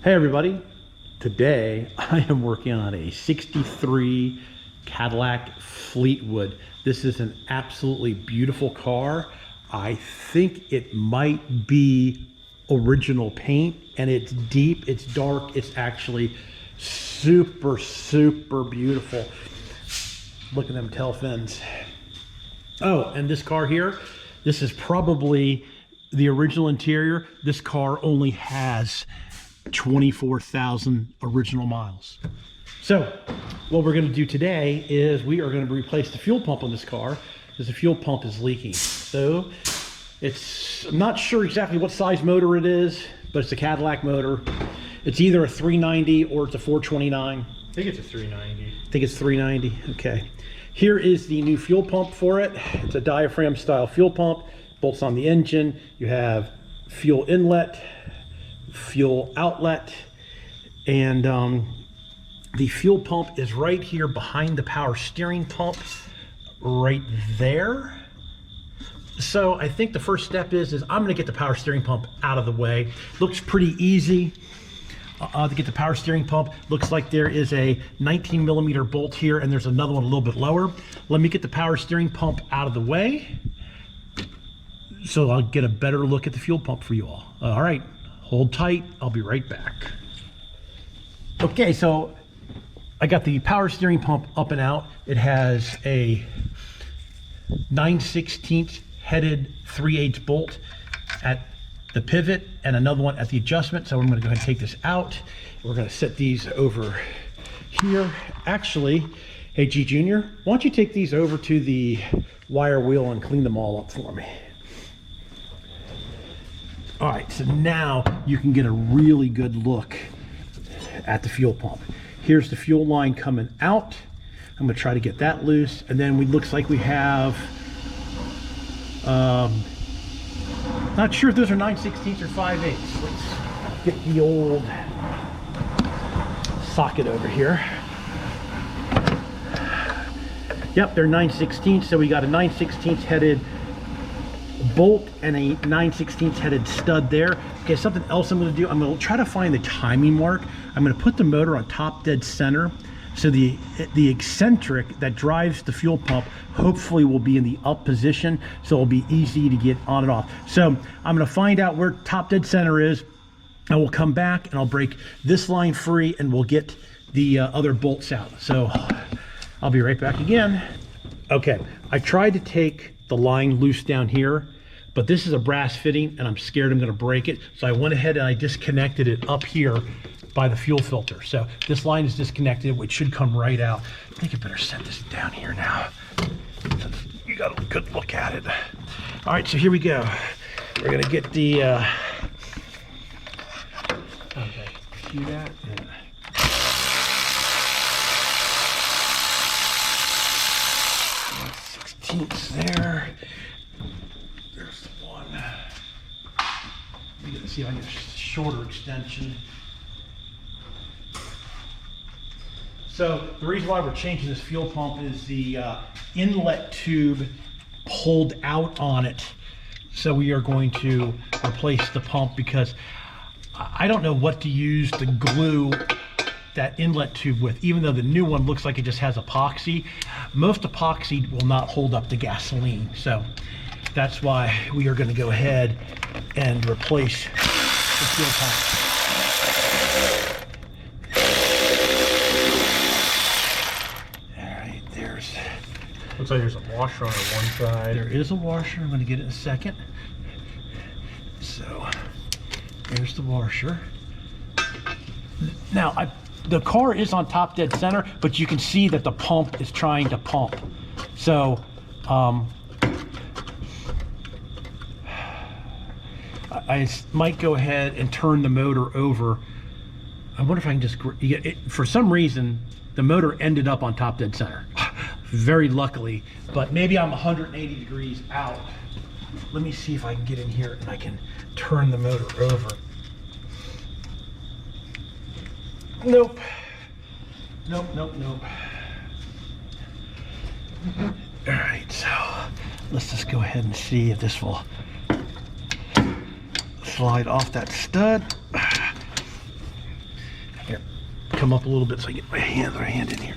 Hey everybody, today I am working on a 63 Cadillac Fleetwood. This is an absolutely beautiful car. I think it might be original paint, and it's deep, it's dark, it's actually super beautiful. Look at them tail fins. Oh, and this car here, this is probably the original interior. This car only has 24,000 original miles. So what we're going to do today is we are going to replace the fuel pump on this car because the fuel pump is leaking. So I'm not sure exactly what size motor it is, but it's a Cadillac motor. It's either a 390 or it's a 429. I think it's a 390. I think it's 390. Okay. Here is the new fuel pump for it. It's a diaphragm style fuel pump. Bolts on the engine. You have fuel inlet, fuel outlet, and the fuel pump is right here behind the power steering pump, right there. So I think the first step is I'm going to get the power steering pump out of the way. Looks pretty easy to get the power steering pump. Looks like there is a 19mm bolt here, and there's another one a little bit lower. Let me get the power steering pump out of the way so I'll get a better look at the fuel pump for you all. All right. Hold tight, I'll be right back. Okay, so I got the power steering pump up and out. It has a 9/16 headed 3/8 bolt at the pivot and another one at the adjustment. So I'm gonna go ahead and take this out. We're gonna set these over here. Actually, hey G Junior, why don't you take these over to the wire wheel and clean them all up for me? All right, so now you can get a really good look at the fuel pump. Here's the fuel line coming out. I'm gonna try to get that loose. And then looks like we have, not sure if those are 9/16 or 5/8. Let's get the old socket over here. Yep, they're 9/16, so we got a 9/16 headed bolt and a 9/16 headed stud there. Okay, something else I'm going to do, I'm going to try to find the timing mark. I'm going to put the motor on top dead center, so the eccentric that drives the fuel pump hopefully will be in the up position, so it'll be easy to get on and off. So I'm going to find out where top dead center is, and we'll come back and I'll break this line free and we'll get the other bolts out. So I'll be right back again. Okay, I tried to take the line loose down here, but this is a brass fitting and I'm scared I'm going to break it. So I went ahead and I disconnected it up here by the fuel filter. So this line is disconnected, which should come right out. I think I better set this down here now, so you got a good look at it. All right, so here we go. We're going to get the okay, cue that. Yeah. There. There's the one. Let me see if I can get a shorter extension. So the reason why we're changing this fuel pump is the inlet tube pulled out on it. So we are going to replace the pump because I don't know what to use to glue that inlet tube with. Even though the new one looks like it just has epoxy, most epoxy will not hold up the gasoline. So that's why we are going to go ahead and replace the fuel pump. All right, looks like there's a washer on one side. There is a washer. I'm going to get it in a second. So there's the washer. Now the car is on top dead center, but you can see that the pump is trying to pump. So I might go ahead and turn the motor over. I wonder if I can just, for some reason, the motor ended up on top dead center. Very luckily, but maybe I'm 180 degrees out. Let me see if I can get in here and I can turn the motor over. Nope. Nope. All right, so let's just go ahead and see if this will slide off that stud. come up a little bit so I get my hand in here.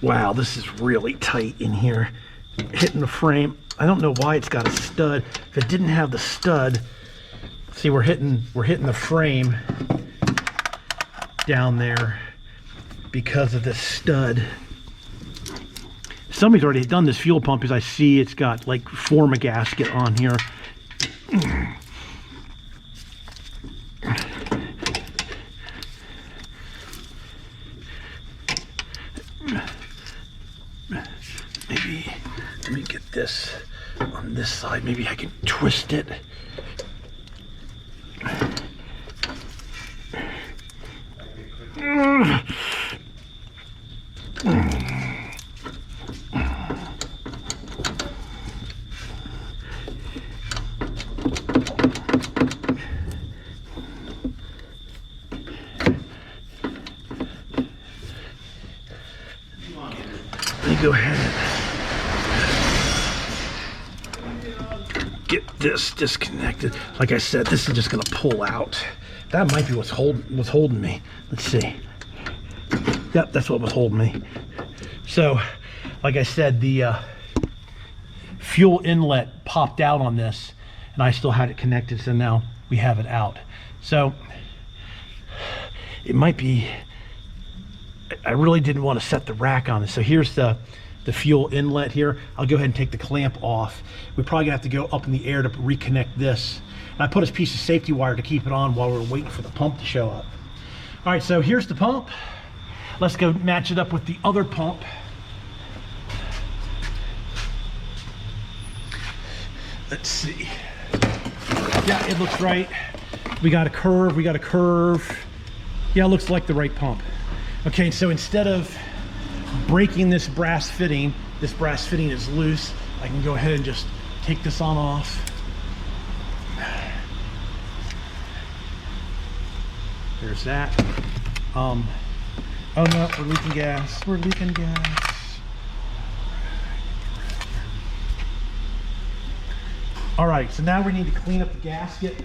Wow, this is really tight in here. Hitting the frame. I don't know why it's got a stud. If it didn't have the stud, see, we're hitting the frame down there because of this stud. Somebody's already done this fuel pump because I see it's got like forma gasket on here. Maybe let me get this on this side. Maybe I can twist it. Go ahead and get this disconnected. Like I said, this is just gonna pull out. That might be what's holding me. Let's see. Yep, that's what was holding me. So, like I said, the fuel inlet popped out on this, and I still had it connected, so now we have it out. So, it might be, I really didn't want to set the rack on this. So here's the fuel inlet here. I'll go ahead and take the clamp off. We're probably gonna have to go up in the air to reconnect this. And I put a piece of safety wire to keep it on while we're waiting for the pump to show up. All right, so here's the pump. Let's go match it up with the other pump. Let's see. Yeah, it looks right. We got a curve. Yeah, it looks like the right pump. Okay, so instead of breaking this brass fitting is loose, I can go ahead and just take this on off. There's that. Oh no, we're leaking gas. All right, so now we need to clean up the gasket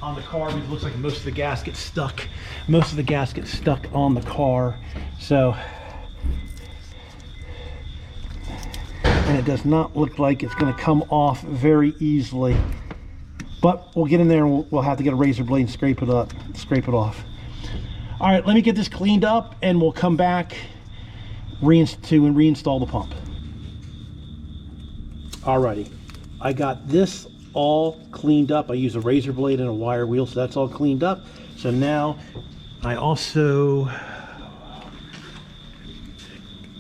on the car because it looks like most of the gasket's stuck. Most of the gasket's stuck on the car. So, and it does not look like it's going to come off very easily. But we'll get in there and we'll have to get a razor blade and scrape it off. All right, let me get this cleaned up and we'll come back to reinstall the pump. Alrighty, I got this all cleaned up. I use a razor blade and a wire wheel, so that's all cleaned up. So now I also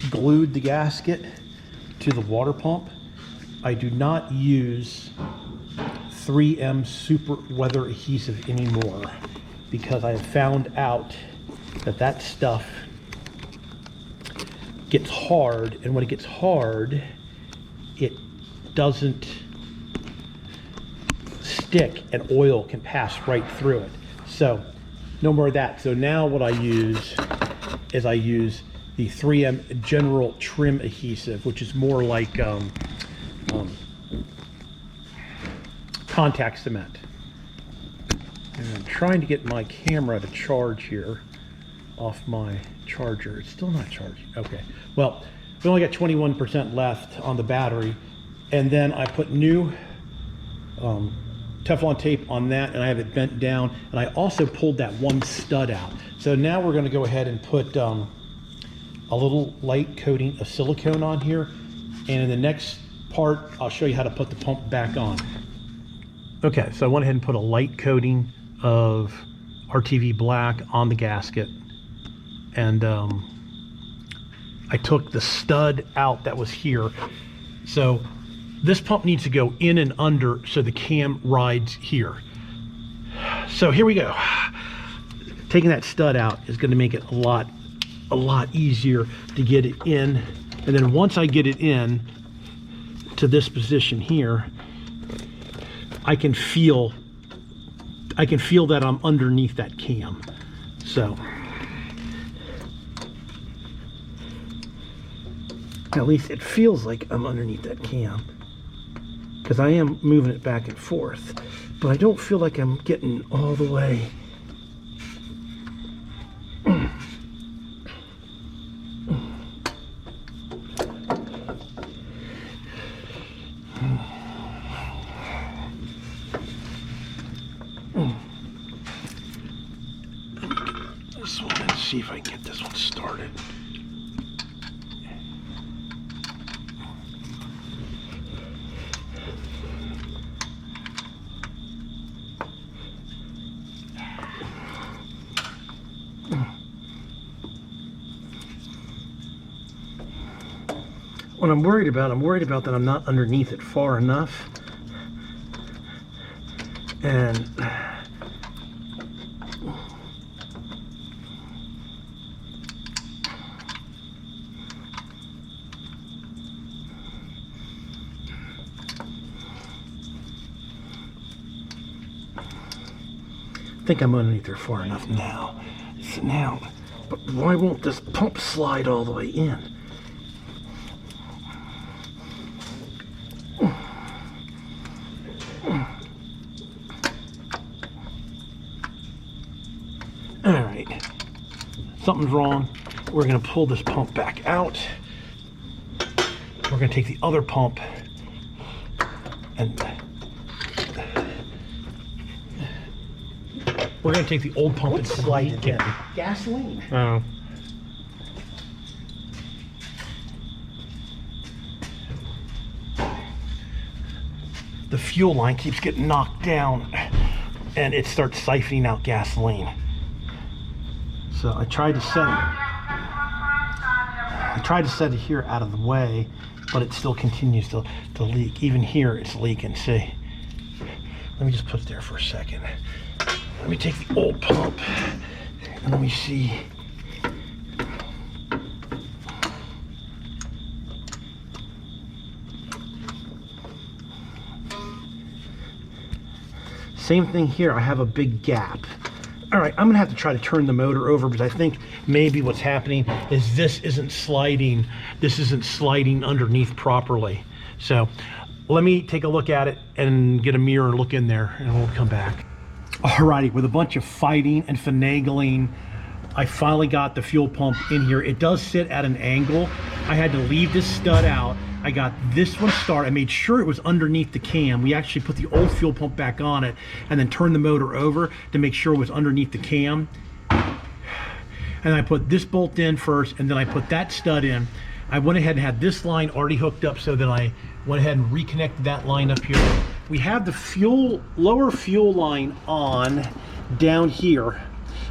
glued the gasket to the water pump. I do not use 3M super weather adhesive anymore because I have found out that stuff gets hard, and when it gets hard it doesn't stick and oil can pass right through it. So no more of that. So now what I use is I use the 3M general trim adhesive, which is more like contact cement. And I'm trying to get my camera to charge here off my charger. It's still not charging. Okay, well, we only got 21% left on the battery, and then I put new Teflon tape on that, and I have it bent down, and I also pulled that one stud out. So now we're going to go ahead and put a little light coating of silicone on here, and in the next part I'll show you how to put the pump back on. Okay, so I went ahead and put a light coating of RTV black on the gasket, and I took the stud out that was here. So this pump needs to go in and under so the cam rides here. So here we go. Taking that stud out is going to make it a lot easier to get it in. And then once I get it in to this position here, I can feel that I'm underneath that cam. So at least it feels like I'm underneath that cam. because I am moving it back and forth, but I don't feel like I'm getting all the way. This one, let's see if I can get this one started. What I'm worried about that I'm not underneath it far enough. And I think I'm underneath there far enough now. So now, but why won't this pump slide all the way in? All right, something's wrong. We're gonna pull this pump back out. We're gonna take the other pump and we're gonna take the old pump and slide it in. Gasoline. Oh. The fuel line keeps getting knocked down and it starts siphoning out gasoline. So I tried to set it here out of the way, but it still continues to leak. Even here it's leaking. See, let me just put it there for a second. Let me take the old pump and let me see. Same thing here, I have a big gap. All right, I'm gonna have to try to turn the motor over because I think maybe what's happening is this isn't sliding underneath properly. So let me take a look at it and get a mirror and look in there and we'll come back. Alrighty, with a bunch of fighting and finagling, I finally got the fuel pump in here. It does sit at an angle. I had to leave this stud out. I got this one started. I made sure it was underneath the cam. We actually put the old fuel pump back on it and then turned the motor over to make sure it was underneath the cam. And I put this bolt in first and then I put that stud in. I went ahead and had this line already hooked up, so then I went ahead and reconnected that line up here. We have the lower fuel line on down here,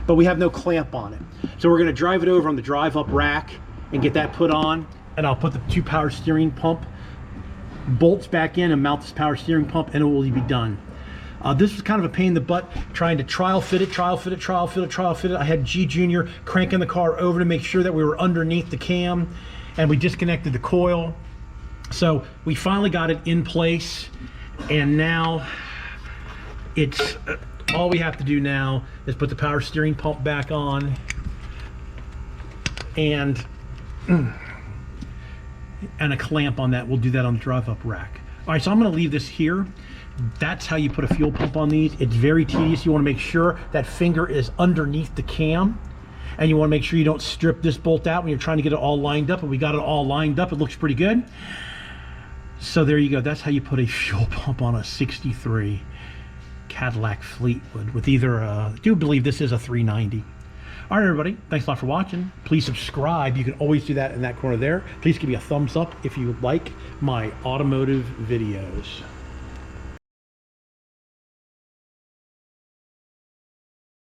but we have no clamp on it. So we're gonna drive it over on the drive up rack and get that put on, and I'll put the 2 power steering pump bolts back in and mount this power steering pump, and it will be done. This was kind of a pain in the butt trying to trial fit it. I had G Junior cranking the car over to make sure that we were underneath the cam, and we disconnected the coil. So we finally got it in place, and now it's all we have to do now is put the power steering pump back on and a clamp on that. We'll do that on the drive up rack. All right, so I'm going to leave this here. That's how you put a fuel pump on these. It's very tedious. You want to make sure that finger is underneath the cam, and you want to make sure you don't strip this bolt out when you're trying to get it all lined up. And we got it all lined up. It looks pretty good. So there you go. That's how you put a fuel pump on a 63 Cadillac Fleetwood with either I do believe this is a 390. All right, everybody, thanks a lot for watching. Please subscribe. You can always do that in that corner there. Please give me a thumbs up if you like my automotive videos.